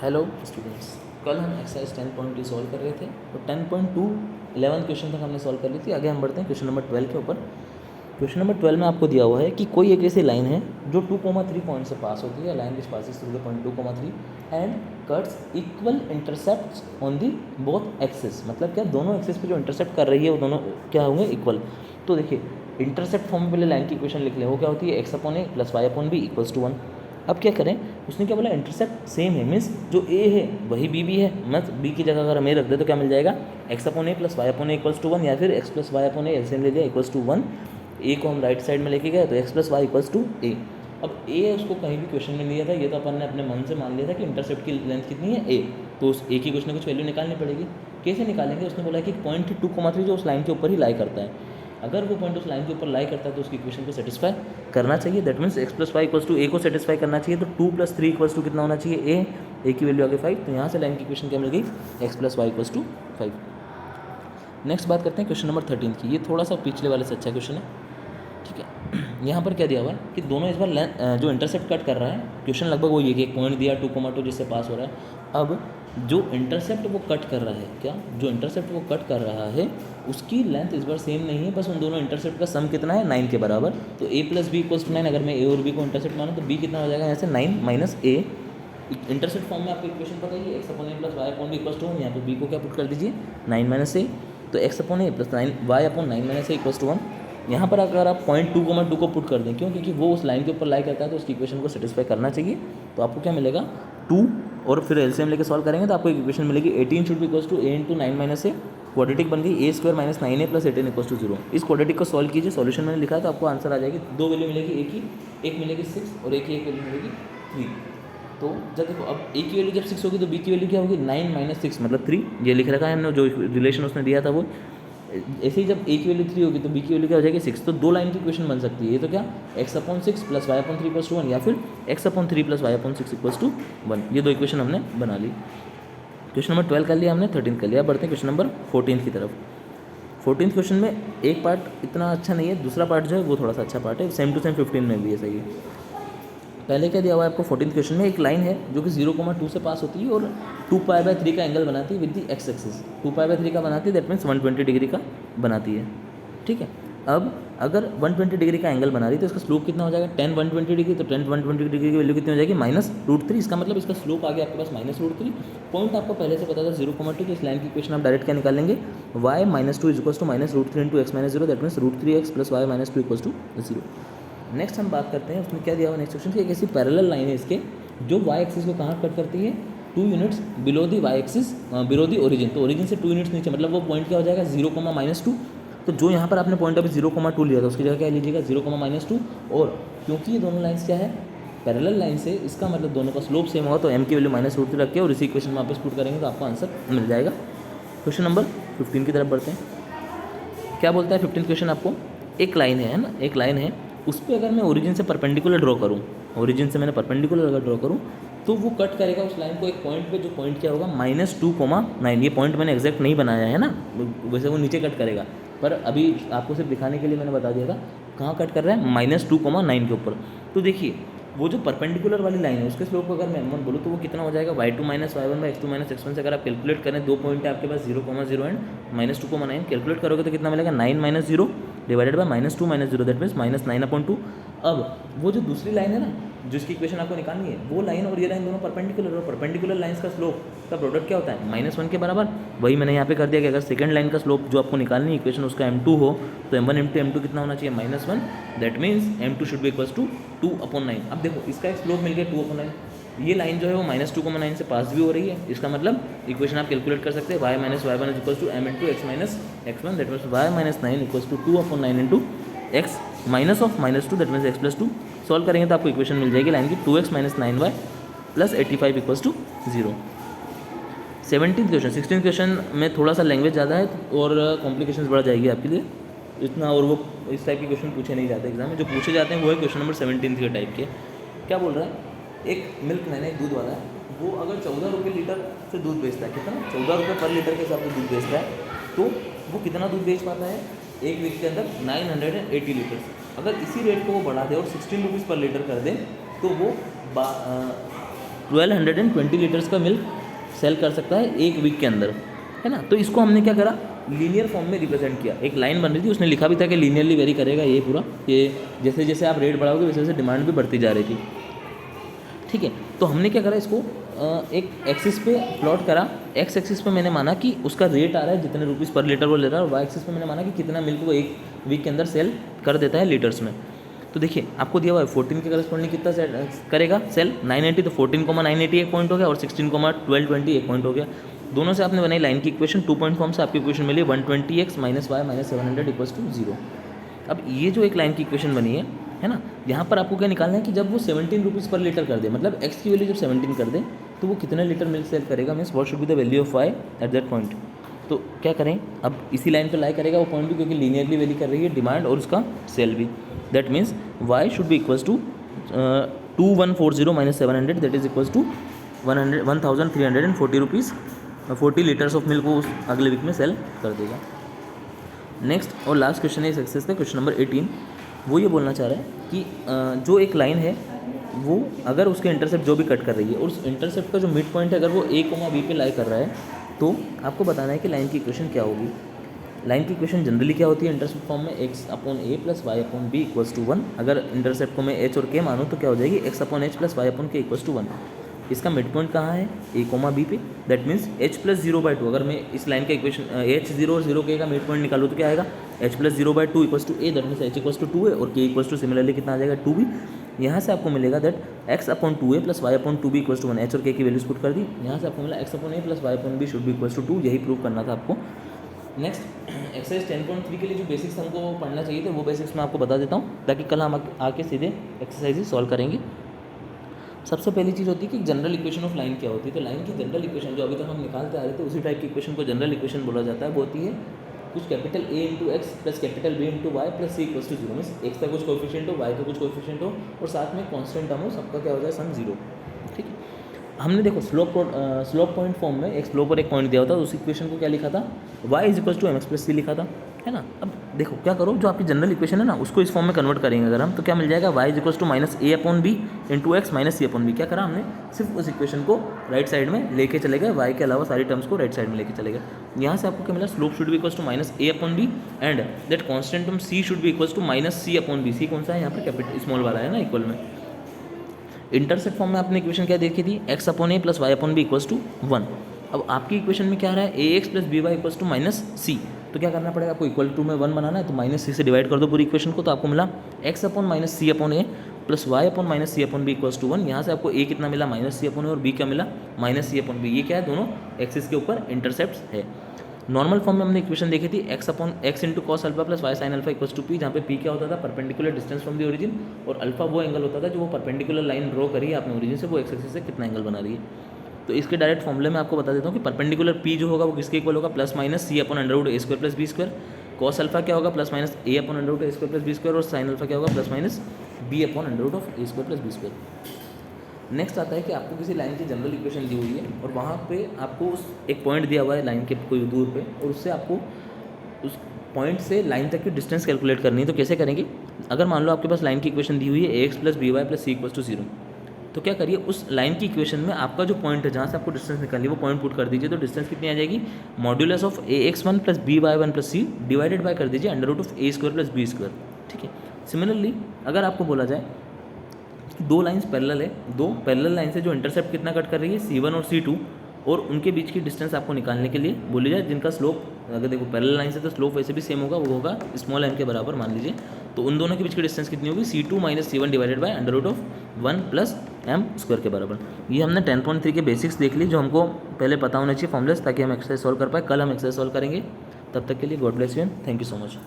Hello students, कल हम exercise 10.2 solve कर रहे थे। तो 10.2 11 क्वेश्चन तक हमने सॉल्व कर ली थी। आगे हम बढ़ते हैं क्वेश्चन नंबर 12 के ऊपर। क्वेश्चन नंबर 12 में आपको दिया हुआ है कि कोई एक ऐसी लाइन है जो 2,3 पॉइंट से पास होती है। Line which passes through the point 2,3 and cuts equal intercepts on the both axis. मतलब क्या, दोनों एक्सिस पे जो इंटरसेप्ट कर रही है वो दोनों क्या होंगे, इक्वल। तो देखिए, इंटरसेप्ट फॉर्म में पहले लाइन की इक्वेशन लिख लें। वो क्या होती है, x upon a plus y upon b equals to 1। अब क्या करें, उसने क्या बोला, इंटरसेप्ट सेम है, मीन्स जो ए है वही बी भी है। मत बी की जगह अगर हम ए रख दे तो क्या मिल जाएगा, x upon a plus y upon a equals to 1, या फिर x plus y upon a LCM ले लिया इक्वल्स टू 1। ए को हम राइट साइड में लेके गए तो x plus y equals to a. अब ए उसको कहीं भी क्वेश्चन में नहीं दिया था, ये तो अपन ने अपने मन से मान लिया था कि इंटरसेप्ट की लेंथ कितनी है, ए। तो उस ए की कुछ ना कुछ वैल्यू निकालनी पड़ेगी। कैसे निकालेंगे, उसने बोला कि पॉइंट 2,3 जो उस लाइन के ऊपर ही लाई करता है। अगर वो पॉइंट उस लाइन के ऊपर लाई करता है तो उसकी इक्वेशन को सेटिस्फाई करना चाहिए। That means x plus y equals to a को सेटिस्फाई करना चाहिए। तो 2 + 3 इक्वल्स टू कितना होना चाहिए, ए की वैल्यू आगे 5। तो यहाँ से लाइन की इक्वेशन क्या मिल गई, x plus y equals to 5। Next बात करते हैं क्वेश्चन नंबर 13 की। ये थोड़ा सा पिछले वाले से अच्छा क्वेश्चन है, ठीक है। यहाँ पर क्या दिया हुआ है कि दोनों इस बार जो इंटरसेप्ट कट कर रहा है, क्वेश्चन लगभग वो ये कि एक पॉइंट दिया 2,2 जिससे पास हो रहा है। अब जो इंटरसेप्ट वो कट कर रहा है, क्या जो इंटरसेप्ट वो कट कर रहा है उसकी लेंथ इस बार सेम नहीं है, बस उन दोनों इंटरसेप्ट का सम कितना है, 9 के बराबर। तो ए प्लस बी इक्वल्स टू 9। अगर मैं ए और बी को इंटरसेप्ट मानूँ तो बी कितना हो जाएगा, यहाँ से 9 माइनस ए। इंटरसेप्ट फॉर्म में आपको इक्वेशन पता ही है, x upon a plus y upon b equals to 1। यहाँ पर बी को क्या पुट कर दीजिए, 9 माइनस ए। तो x upon a plus 9 y upon 9 minus a equals to 1। यहाँ पर अगर आप पॉइंट 2,2 को पुट कर दें, क्यों, क्योंकि वो उस लाइन के ऊपर लाई करता है तो उसकी इक्वेशन को सेटिस्फाई करना चाहिए। तो आपको क्या मिलेगा, 2 और फिर एलसीएम लेके सॉल्व करेंगे तो आपको इक्वेशन मिलेगी 18 should be equals to a into 9 minus a. Quadratic बन गई a² minus 9a plus 18 equals to 0। इस क्वाड्रेटिक को सॉल्व कीजिए, सॉल्यूशन मैंने लिखा है तो आपको आंसर आ जाएगी। दो वैल्यू मिलेगी, एक मिलेगी 6 और एक वैल्यू मिलेगी 3। तो जब देखो, अब ए की वैल्यू जब 6 होगी तो बी की वैल्यू क्या होगी, 9 माइनस 6 मतलब 3। ये लिख रखा है हमने, जो रिलेशन उसने दिया था वो। ऐसे ही जब ए की वैल्यू 3 होगी तो बी की वैल्यू क्या हो जाएगी, 6। तो दो लाइन की इक्वेशन बन सकती है। ये तो क्या, x upon 6 plus y upon 3 equals to 1, या फिर x upon 3 plus y upon 6 equals to 1। ये दो इक्वेशन हमने बना ली। क्वेश्चन नंबर 12 कर लिया हमने, 13 कर लिया। बढ़ते हैं क्वेश्चन नंबर 14 की तरफ। 14 क्वेश्चन में एक पार्ट इतना अच्छा नहीं है, दूसरा पार्ट जो है वो थोड़ा सा अच्छा पार्ट है। सेम टू सेम 15 में भी है, सही है। पहले क्या दिया हुआ है आपको, 14 क्वेश्चन में एक लाइन है जो कि 0,2 से पास होती है और 2π/3 का एंगल बनाती है विद दी एक्स एक्सिस। 2π/3 का बनाती है, दैट मीन्स 120 डिग्री का बनाती है, ठीक है। अब अगर 120 डिग्री का एंगल बना रही है तो इसका स्लोप कितना हो जाएगा, 10 120 डिग्री। तो 10 120 डिग्री की वैल्यू कितनी हो जाएगी, -√3। इसका मतलब इसका स्लोप आ गया आपके पास -√3। पॉइंट आपको पहले से पता था 0,2। तो इस लाइन की इक्वेशन आप डायरेक्ट क्या निकालेंगे, y - 2 equals to -√3 into x - 0, that means √3x plus y - 2 equals to 0। Next हम बात करते हैं, उसमें क्या दिया हुआ नेक्स्ट क्वेश्चन की, एक ऐसी पैरेलल लाइन है इसके जो वाई एक्सिस को कहाँ कट करती है, 2 units below the y axis, below the origin. तो ओरिजिन से 2 यूनिट्स नीचे, मतलब वो पॉइंट क्या हो जाएगा, 0,-2। तो जो यहाँ पर आपने पॉइंट अभी 0,2 लिया था उसकी जगह क्या लीजिएगा, 0,-2। और क्योंकि ये दोनों लाइन्स क्या है, पैरेलल लाइन से, इसका मतलब दोनों का स्लोप सेम होगा। तो एम की वैल्यू -√3 रख के और इसी इक्वेशन में वापस पुट करेंगे तो आपको आंसर मिल जाएगा। क्वेश्चन नंबर 15 की तरफ बढ़ते हैं। क्या बोलता है 15 क्वेश्चन आपको, एक लाइन है ना, एक लाइन है, उस पर अगर मैं ओरिजिन से परपेंडिकुलर ड्रॉ करूँ, ओरिजिन से मैंने परपेंडिकुलर अगर ड्रॉ करूँ तो वो कट करेगा उस लाइन को एक पॉइंट पे, जो पॉइंट क्या होगा, -2,9। ये पॉइंट मैंने एग्जैक्ट नहीं बनाया है ना, वैसे वो नीचे कट करेगा, पर अभी आपको सिर्फ दिखाने के लिए मैंने बता दिया था कहाँ कट कर रहा है, -2,9 के ऊपर। तो देखिए, वो जो परपेंडिकुलर वाली लाइन है उसके स्लोप को अगर मैं m1 बोलूँ तो वो कितना हो जाएगा, y2 - y1 x2 - x1 से अगर आप कैलकुलेट करें, दो पॉइंट है आपके पास 0,0 एंड -2,9, कैलकुलेट करोगे तो कितना मिलेगा, 9 - 0 डिवाइडेड बाय -2 - 0, दैट मीन्स -9/2। अब वो जो दूसरी लाइन है ना, जिसकी इक्वेशन आपको निकालनी है, वो लाइन और ये लाइन दोनों परपेंडिकुलर, और परपेंडिकुलर लाइंस का स्लोप का प्रोडक्ट क्या होता है, -1 के बराबर। वही मैंने यहाँ पे कर दिया कि अगर सेकंड लाइन का स्लोप जो आपको निकालनी है इक्वेशन उसका m2 हो तो m1 × m2 कितना होना चाहिए, -1, that means m2 should be equals to 2/9। अब देखो, इसका एक स्लोप मिल गया 2/9। ये लाइन जो है वो -2,9 से पास भी हो रही है। इसका मतलब इक्वेशन आप कैलकुलेट कर सकते हैं, y - y1 equals to m × x - x1, that means y - 9 equals to 2/9 into x -2, that means x + 2। Solve करेंगे तो आपको इक्वेशन मिल जाएगी लाइन की 2x - 9y plus 85 equals to 0। 17 question, 16 question में थोड़ा सा लैंग्वेज ज़्यादा है और कॉम्प्लिकेशंस बढ़ जाएगी आपके लिए इतना, और वो इस टाइप के क्वेश्चन पूछे नहीं जाते एग्जाम में। जो पूछे जाते हैं वो है क्वेश्चन नंबर 17 के टाइप के। क्या बोल रहा है, एक मिल्क मैन, एक दूध वाला है, वो अगर 14 रुपये लीटर से दूध बेचता है, कितना, 14 रुपये पर लीटर के हिसाब से दूध बेचता है, तो वो कितना दूध बेच पाता है एक वीक के अंदर, 980 लीटर। अगर इसी रेट को वो बढ़ा दे और 16 रुपीज़ पर लीटर कर दे तो वो 1220 लीटर्स का मिल्क सेल कर सकता है एक वीक के अंदर, है ना। तो इसको हमने क्या करा, लीनियर फॉर्म में रिप्रेजेंट किया। एक लाइन बन रही थी, उसने लिखा भी था कि लीनियरली वेरी करेगा ये पूरा, ये जैसे जैसे आप रेट बढ़ाओगे वैसे वैसे डिमांड भी बढ़ती जा रही थी, ठीक है। तो हमने क्या करा, इसको एक एक्सिस पे प्लॉट करा। एक्स एक्सिस पे मैंने माना कि उसका रेट आ रहा है जितने रुपीज़ पर लीटर वो ले रहा है, और वाई एक्सिस पे मैंने माना कि कितना मिल्क वो एक वीक के अंदर सेल कर देता है लीटर्स में। तो देखिए आपको दिया हुआ है 14 के करस्पॉन्डिंग कितना करेगा सेल, 980, तो 14,980 एक पॉइंट हो गया, और 16,1220 एक पॉइंट हो गया। दोनों से आपने बनाई लाइन की इक्वेशन, 2 पॉइंट फॉर्म से आपकी इक्वेशन मिली 120x minus y minus 700 equals to 0। अब ये जो एक लाइन की इक्वेशन बनी है ना, यहाँ पर आपको क्या निकालना है कि जब वो 17 रुपीज़ पर लीटर कर दे, मतलब एक्स की वैल्यू जब 17 कर दे तो वो कितने लीटर मिल्क सेल करेगा, means what should be the value of y at that point. तो क्या करें, अब इसी लाइन पर लाई करेगा वो पॉइंट भी, क्योंकि लीनियरली वेरी कर रही है डिमांड और उसका सेल भी। That means y should be equals to 2140 minus 700, that is equals to 1340 rupees, 40 litres of milk वो उस अगले वीक में सेल कर देगा। नेक्स्ट और लास्ट क्वेश्चन है सक्सेस का, क्वेश्चन नंबर 18। वो ये बोलना चाह रहा है कि जो एक लाइन है वो अगर उसके इंटरसेप्ट जो भी कट कर रही है, और उस इंटरसेप्ट का जो मिड पॉइंट है अगर वो a, b पे लाई कर रहा है, तो आपको बताना है कि लाइन की इक्वेशन क्या होगी। लाइन की इक्वेशन जनरली क्या होती है इंटरसेप्ट फॉर्म में, x upon a plus y upon b equals to 1। अगर इंटरसेप्ट को मैं h और k मानूँ तो क्या हो जाएगी, x upon h plus y upon k equals to 1। इसका मिड पॉइंट कहाँ है, a, b पे, दैट मीन्स h प्लस 0/2। अगर मैं इस लाइन का इक्वेशन h 0 और 0k का मिड पॉइंट निकालूँ तो क्या आएगा, h plus 0/2 equals to a, that means h equals to 2 है, और k इक्वल्स टू सिमिलरली कितना आ जाएगा 2b। यहाँ से आपको मिलेगा that x upon 2a plus y upon 2b equals to 1। h और k की वैल्यूज पुट कर दी, यहाँ से आपको मिला x upon a plus y upon b should be equals to 2। यही प्रूव करना था आपको। नेक्स्ट एक्सरसाइज 10.3 के लिए जो बेसिक्स हमको पढ़ना चाहिए थे वो बेसिक्स मैं आपको बता देता हूँ, ताकि कल हम आके सीधे एक्सरसाइज सॉल्व करेंगे। सबसे पहली चीज़ होती है कि जनरल इक्वेशन ऑफ लाइन क्या होती है। तो लाइन की जनरल इक्वेशन जो अभी तक हम निकालते आ रहे थे उसी टाइप की इक्वेशन को जनरल इक्वेशन बोला जाता है। वो होती है कुछ capital A into x plus capital B into y plus C equals to 0। मीन्स एक्स का कुछ कोएफिशिएंट हो, वाई का कुछ कोएफिशिएंट हो, और साथ में कांस्टेंट टर्म हो, सबका क्या हो जाए सम 0। ठीक है, हमने देखो स्लोप पॉइंट फॉर्म में एक स्लोप और एक पॉइंट दिया होता है, उस इक्वेशन को क्या लिखा था, y is equals to mx plus c लिखा था, है ना। अब देखो क्या करो, जो आपकी जनरल इक्वेशन है ना उसको इस फॉर्म में कन्वर्ट करेंगे अगर हम, तो क्या मिल जाएगा, y is equals to minus a upon b into x minus c upon b. क्या करा हमने, सिर्फ उस इक्वेशन को राइट साइड में लेके चले गए, y के अलावा सारी टर्म्स को राइट साइड में लेके चले गए। यहाँ से आपको क्या मिला, slope should be equals to minus a upon b and that constant term c should be equals to minus c upon b. c कौन सा है यहाँ पर, कैपिटल स्मॉल वाला है ना, इक्वल में। इंटरसेप्ट फॉर्म में आपने इक्वेशन क्या देखी थी, x upon a plus y upon b equals to 1। अब आपकी इक्वेशन में क्या आ रहा है, ax plus B y equals to minus c. तो क्या करना पड़ेगा, आपको इक्वल टू में 1 बनाना है, तो माइनस सी से डिवाइड कर दो पूरी इक्वेशन को, तो आपको मिला x upon minus c upon a plus y upon minus c upon b equals to 1। यहाँ से आपको a कितना मिला, माइनस सी अपॉन ए, और b क्या मिला, माइनस सी अपॉन बी। ये क्या है, दोनों एक्सिस के ऊपर इंटरसेप्ट है। नॉर्मल फॉर्म में हमने इक्वेशन देखी थी x upon x into cos alpha plus y sine alpha equals to p, जहाँ पे p क्या होता था, perpendicular distance from the origin, और अल्फा वो एंगल होता था जो वो परपेंडिकुलर लाइन ड्रॉ करी है आपने ओरिजिन से, वो x एक्सिस से कितना एंगल बना रही है। तो इसके डायरेक्ट फॉर्मूले में आपको बता देता हूँ कि परपेंडिकुलर p जो होगा वो किसके इक्वल होगा, plus minus c upon under root a square plus B square. Cos alpha क्या होगा, plus minus a upon under root a square plus B square, और साइन अल्फा क्या होगा, plus minus b upon under root of A square plus B square. Next आता है कि आपको किसी लाइन की जनरल इक्वेशन दी हुई है, और वहाँ पे आपको उस एक पॉइंट दिया हुआ है लाइन के कोई दूर पे, और उससे आपको उस पॉइंट से लाइन तक की डिस्टेंस कैलकुलेट करनी है। तो कैसे करेंगे, अगर मान लो आपके पास लाइन की इक्वेशन दी हुई है ax plus B y plus c equals to 0, तो क्या करिए, उस लाइन की इक्वेशन में आपका जो पॉइंट है जहाँ से आपको डिस्टेंस निकालनी है वो पॉइंट पुट कर दीजिए। तो डिस्टेंस कितनी आ जाएगी, modulus of ax1 plus B Y one plus C divided by कर दीजिए under root of A square plus B square. ठीक है, सिमिलरली अगर आपको बोला जाए दो लाइंस पैरेलल है, दो पैरेलल लाइन से जो इंटरसेप्ट कितना कट कर रही है, C1 और C2, और उनके बीच की डिस्टेंस आपको निकालने के लिए बोली जाए, जिनका स्लोप, अगर देखो पैरेलल लाइन से तो स्लोप वैसे भी सेम होगा, वो होगा स्मॉल m के बराबर मान लीजिए। तो उन दोनों के बीच की डिस्टेंस कितनी होगी, C2 minus C1 divided by under root of 1 plus m square के बराबर। ये हमने 10.3 के बेसिक्स देख ली, जो हमको पहले पता होना चाहिए फॉर्मूलेस, ताकि हम एक्सरसाइज सॉल्व कर पाए। कल हम एक्सरसाइज सॉल्व करेंगे, तब तक के लिए God bless you and thank you so much.